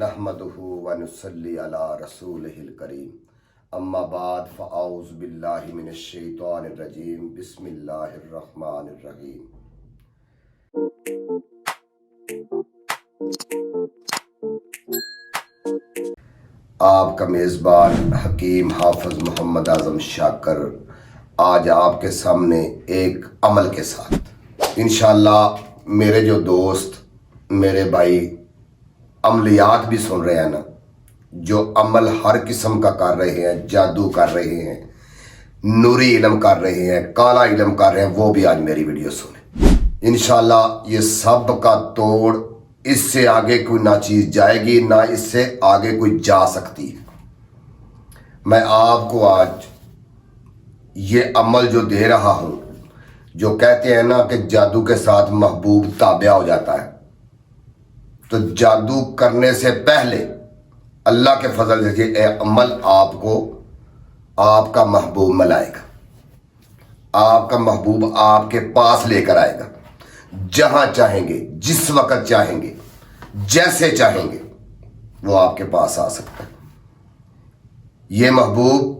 नहमदुहु व नुसल्ली अला रसूलिहिल करीम अम्मा बाद फ़अऊज़ु बिल्लाहि मिनश शैतानिर रजीम बिस्मिल्लाहिर रहमानिर रहीम। आपका मेज़बान हकीम हाफिज़ मोहम्मद आज़म शाकर आज आपके सामने एक अमल के साथ इंशाअल्लाह मेरे जो दोस्त मेरे भाई अमलियात भी सुन रहे हैं ना, जो अमल हर किस्म का कर रहे हैं, जादू कर रहे हैं, नूरी इल्म कर रहे हैं, काला इल्म कर रहे हैं, वो भी आज मेरी वीडियो सुने। इंशाल्लाह ये सब का तोड़, इससे आगे कोई ना चीज़ जाएगी ना इससे आगे कोई जा सकती है। मैं आपको आज ये अमल जो दे रहा हूँ, जो कहते हैं ना कि जादू के साथ महबूब ताबिया हो जाता है, तो जादू करने से पहले अल्लाह के फजल से ये अमल आपको आपका महबूब मिलाएगा, आपका महबूब आपके पास लेकर आएगा। जहां चाहेंगे, जिस वक्त चाहेंगे, जैसे चाहेंगे, वो आपके पास आ सकता है। ये महबूब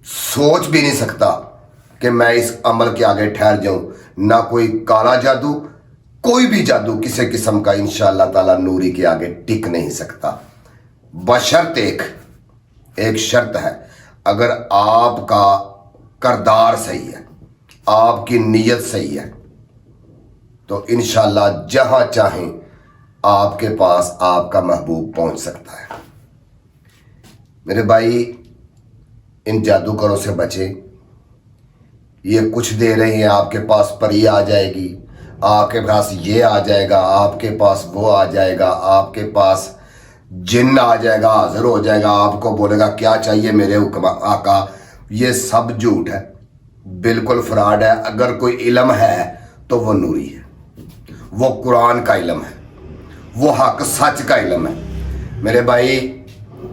सोच भी नहीं सकता कि मैं इस अमल के आगे ठहर जाऊं। ना कोई काला जादू, कोई भी जादू किसी किस्म का इंशाअल्लाह ताला नूरी के आगे टिक नहीं सकता। बशर्त एक शर्त है, अगर आपका करदार सही है, आपकी नीयत सही है, तो इंशाअल्लाह जहां चाहें आपके पास आपका महबूब पहुंच सकता है। मेरे भाई, इन जादूगरों से बचें। ये कुछ दे रहे हैं, आपके पास परी आ जाएगी, आपके पास ये आ जाएगा, आपके पास वो आ जाएगा, आपके पास जिन्न आ जाएगा, हाजिर हो जाएगा, आपको बोलेगा क्या चाहिए मेरे हुक्म आका। ये सब झूठ है, बिल्कुल फ्रॉड है। अगर कोई इल्म है तो वो नूरी है, वो कुरान का इल्म है, वो हक सच का इल्म है। मेरे भाई,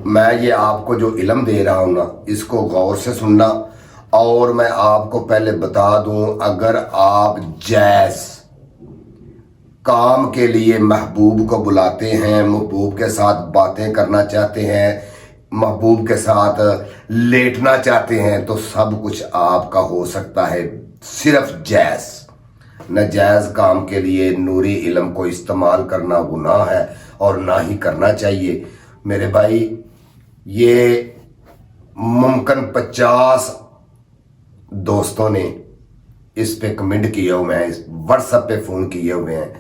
मैं ये आपको जो इल्म दे रहा हूँ ना, इसको गौर से सुनना। और मैं आपको पहले बता दूं, अगर आप जैज़ काम के लिए महबूब को बुलाते हैं, महबूब के साथ बातें करना चाहते हैं, महबूब के साथ लेटना चाहते हैं, तो सब कुछ आपका हो सकता है। सिर्फ जैज़, नाजायज़ काम के लिए नूरी इल्म को इस्तेमाल करना गुनाह है और ना ही करना चाहिए। मेरे भाई, ये मुमकिन 50 दोस्तों ने इस पे कमेंट किए हुए हैं, इस व्हाट्सएप पे फ़ोन किए हुए हैं,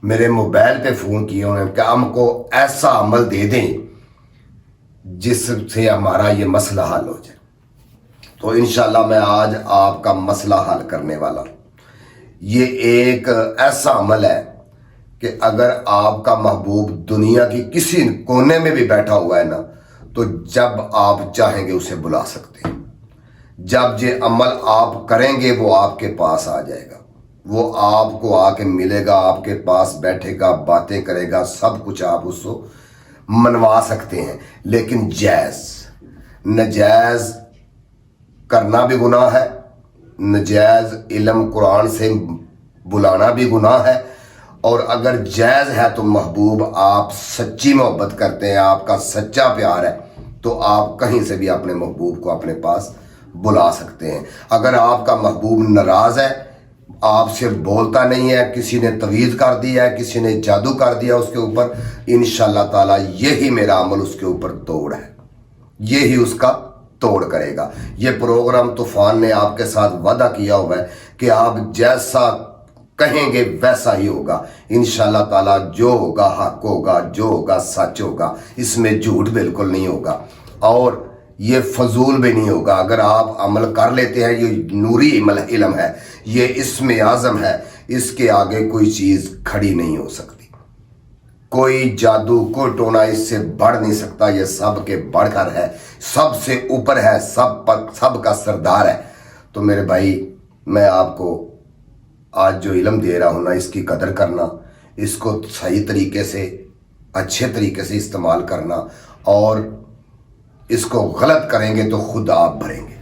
मेरे मोबाइल पे फ़ोन किए हुए हैं कि हमको ऐसा अमल दे दें जिससे हमारा ये मसला हल हो जाए। तो इंशाल्लाह मैं आज आपका मसला हल करने वाला हूँ। ये एक ऐसा अमल है कि अगर आपका महबूब दुनिया की किसी कोने में भी बैठा हुआ है ना, तो जब आप चाहेंगे उसे बुला सकते हैं। जब ये अमल आप करेंगे वो आपके पास आ जाएगा, वो आपको आके मिलेगा, आपके पास बैठेगा, बातें करेगा, सब कुछ आप उसको मनवा सकते हैं। लेकिन नजायज़ करना भी गुनाह है, नजायज़ इल्म कुरान से बुलाना भी गुनाह है। और अगर जायज़ है तो महबूब आप सच्ची मोहब्बत करते हैं, आपका सच्चा प्यार है, तो आप कहीं से भी अपने महबूब को अपने पास बुला सकते हैं। अगर आपका महबूब नाराज़ है, आपसे बोलता नहीं है, किसी ने तवीज़ कर दिया है, किसी ने जादू कर दिया उसके ऊपर, इंशाअल्लाह ताला यही मेरा अमल उसके ऊपर तोड़ है, यही उसका तोड़ करेगा। ये प्रोग्राम तूफान ने आपके साथ वादा किया हुआ है कि आप जैसा कहेंगे वैसा ही होगा। इंशाअल्लाह ताला जो होगा हक होगा, जो होगा सच होगा, इसमें झूठ बिल्कुल नहीं होगा और ये फजूल भी नहीं होगा। अगर आप अमल कर लेते हैं, ये नूरी इल्म है, ये इसमें आज़म है, इसके आगे कोई चीज़ खड़ी नहीं हो सकती। कोई जादू, कोई टोना इससे बढ़ नहीं सकता। ये सब के बढ़कर है, सबसे ऊपर है, सब का सरदार है। तो मेरे भाई, मैं आपको आज जो इल्म दे रहा हूँ ना, इसकी कदर करना, इसको सही तरीके से, अच्छे तरीके से इस्तेमाल करना। और इसको गलत करेंगे तो खुद आप भरेंगे,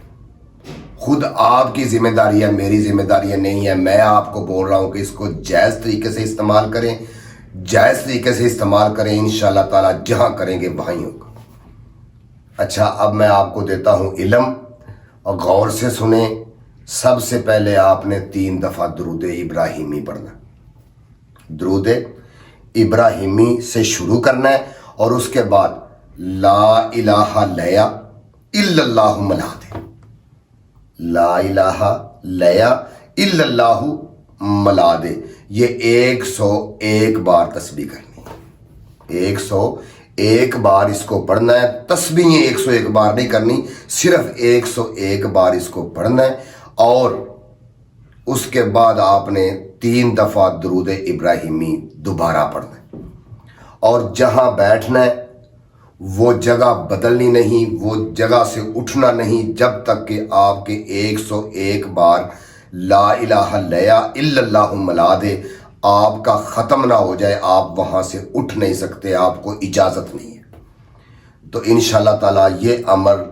खुद आपकी जिम्मेदारी है, मेरी जिम्मेदारी नहीं है। मैं आपको बोल रहा हूँ कि इसको जायज़ तरीके से इस्तेमाल करें, जायज़ तरीके से इस्तेमाल करें, इंशाअल्लाह ताला जहाँ करेंगे वहीं होगा। अच्छा, अब मैं आपको देता हूँ इल्म और गौर से सुने। सबसे पहले आपने 3 दफ़ा दुरूद इब्राहिमी पढ़ना। दुरूद इब्राहिमी से शुरू करना है और उसके बाद ला इलाहा लया इल्लल्लाहु मलादे, ला इलाहा लया इल्लल्लाहु मलादे, ये 101 बार तस्बीह करनी है। 101 बार इसको पढ़ना है। तस्बीह 101 बार नहीं करनी, सिर्फ 101 बार इसको पढ़ना है। और उसके बाद आपने 3 दफ़ा दुरूद इब्राहिमी दोबारा पढ़ना है। और जहाँ बैठना है वो जगह बदलनी नहीं, वो जगह से उठना नहीं जब तक कि आपके 101 बार ला इलाहा लया इल्लल्लाहु मलादे आपका ख़त्म ना हो जाए। आप वहाँ से उठ नहीं सकते, आपको इजाज़त नहीं है। तो इंशाअल्लाह ताला ये अमल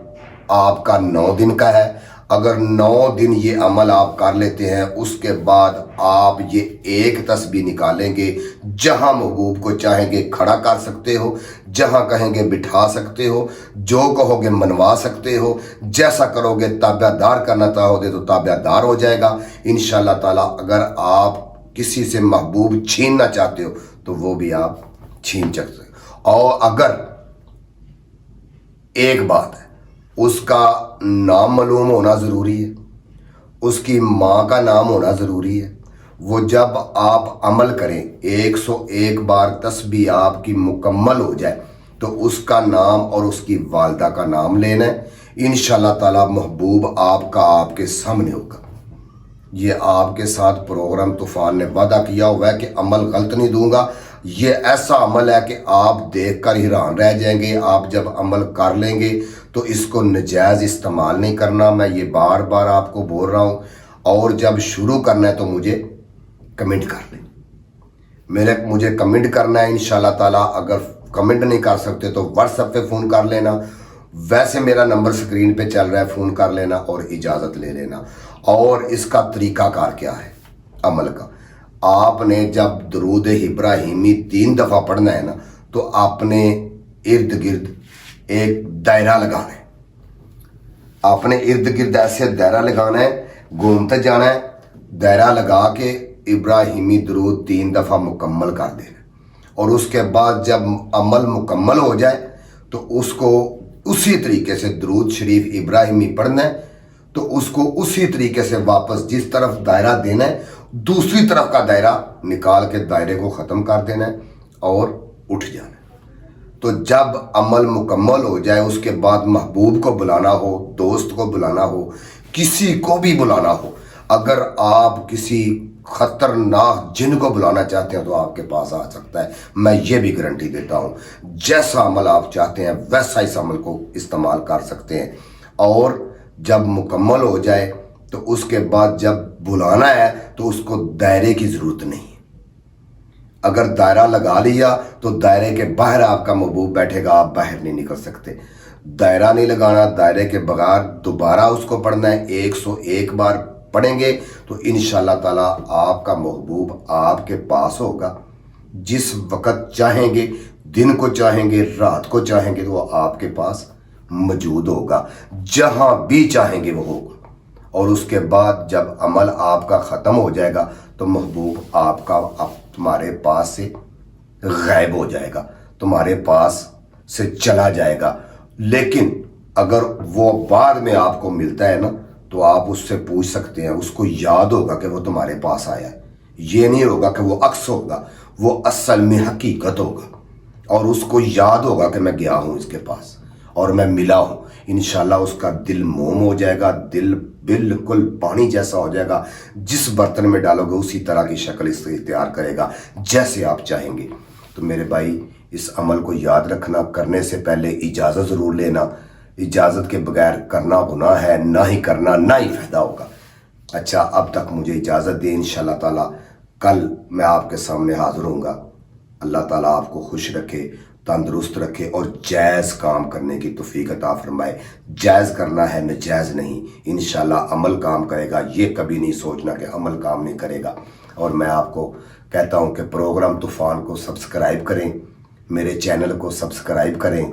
आपका 9 दिन का है। अगर 9 दिन ये अमल आप कर लेते हैं, उसके बाद आप ये एक तस्बीह निकालेंगे। जहाँ महबूब को चाहेंगे खड़ा कर सकते हो, जहाँ कहेंगे बिठा सकते हो, जो कहोगे मनवा सकते हो, जैसा करोगे ताबियादार करना चाहोगे तो ताबियादार हो जाएगा इंशाअल्लाह ताला। अगर आप किसी से महबूब छीनना चाहते हो तो वो भी आप छीन सकते हो। और अगर एक बात है, उसका नाम मालूम होना ज़रूरी है, उसकी माँ का नाम होना ज़रूरी है। वो जब आप अमल करें 101 बार तस्बीह आपकी मुकम्मल हो जाए तो उसका नाम और उसकी वालदा का नाम लेना है। इंशाअल्लाह ताला महबूब आपका आपके सामने होगा। ये आपके साथ प्रोग्राम तूफ़ान ने वादा किया हुआ है कि अमल गलत नहीं दूंगा। ये ऐसा अमल है कि आप देखकर हैरान रह जाएंगे। आप जब अमल कर लेंगे तो इसको नजायज़ इस्तेमाल नहीं करना, मैं ये बार बार आपको बोल रहा हूँ। और जब शुरू करना है तो मुझे कमेंट कर लें, मुझे कमेंट करना है इंशाअल्लाह ताला। अगर कमेंट नहीं कर सकते तो व्हाट्सएप पे फ़ोन कर लेना, वैसे मेरा नंबर स्क्रीन पे चल रहा है, फ़ोन कर लेना और इजाज़त ले लेना। और इसका तरीक़ाकार क्या है अमल का, आपने जब दुरूद इब्राहिमी 3 दफ़ा पढ़ना है ना, तो आपने इर्द गिर्द एक दायरा लगाना है। आपने इर्द गिर्द ऐसे दायरा लगाना है, घूमते जाना है, दायरा लगा के इब्राहिमी दुरूद 3 दफ़ा मुकम्मल कर देना। और उसके बाद जब अमल मुकम्मल हो जाए तो उसको उसी तरीके से दुरूद शरीफ इब्राहिमी पढ़ना है। तो उसको उसी तरीके से वापस जिस तरफ दायरा देना है, दूसरी तरफ का दायरा निकाल के दायरे को ख़त्म कर देना है और उठ जाना है। तो जब अमल मुकम्मल हो जाए उसके बाद महबूब को बुलाना हो, दोस्त को बुलाना हो, किसी को भी बुलाना हो, अगर आप किसी खतरनाक जिन को बुलाना चाहते हैं तो आपके पास आ सकता है। मैं ये भी गारंटी देता हूँ, जैसा अमल आप चाहते हैं वैसा इस अमल को इस्तेमाल कर सकते हैं। और जब मुकम्मल हो जाए तो उसके बाद जब बुलाना है तो उसको दायरे की ज़रूरत नहीं है। अगर दायरा लगा लिया तो दायरे के बाहर आपका महबूब बैठेगा, आप बाहर नहीं निकल सकते। दायरा नहीं लगाना, दायरे के बगैर दोबारा उसको पढ़ना है। 101 बार पढ़ेंगे तो इंशाअल्लाह ताला आपका महबूब आपके पास होगा। जिस वक़्त चाहेंगे, दिन को चाहेंगे, रात को चाहेंगे, तो वो आपके पास मौजूद होगा। जहाँ भी चाहेंगे वो होगा। और उसके बाद जब अमल आपका ख़त्म हो जाएगा तो महबूब आपका अब तुम्हारे पास से गायब हो जाएगा, तुम्हारे पास से चला जाएगा। लेकिन अगर वो बाद में आपको मिलता है ना, तो आप उससे पूछ सकते हैं, उसको याद होगा कि वो तुम्हारे पास आया है। ये नहीं होगा कि वो अक्स होगा, वो असल में हकीकत होगा। और उसको याद होगा कि मैं गया हूँ इसके पास और मैं मिला हूँ। इंशाअल्लाह उसका दिल मोम हो जाएगा, दिल बिल्कुल पानी जैसा हो जाएगा। जिस बर्तन में डालोगे उसी तरह की शक्ल इससे तैयार करेगा जैसे आप चाहेंगे। तो मेरे भाई, इस अमल को याद रखना, करने से पहले इजाज़त ज़रूर लेना। इजाज़त के बगैर करना गुनाह है, ना ही करना ना ही फ़ायदा होगा। अच्छा, अब तक मुझे इजाज़त दे। इंशाअल्लाह ताला कल मैं आपके सामने हाज़िर होऊंगा। अल्लाह ताला आपको खुश रखे, तंदुरुस्त रखे और जायज़ काम करने की तौफीक अता फरमाए। जायज़ करना है, नजायज़ नहीं। इंशाअल्लाह अमल काम करेगा। ये कभी नहीं सोचना कि अमल काम नहीं करेगा। اور میں آپ کو کہتا ہوں کہ پروگرام طوفان کو سبسکرائب کریں، میرے چینل کو سبسکرائب کریں،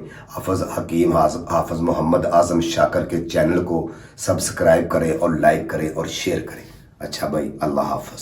حافظ محمد اعظم شاکر کے چینل کو سبسکرائب کریں اور لائک کریں اور شیئر کریں۔ اچھا بھائی، اللہ حافظ۔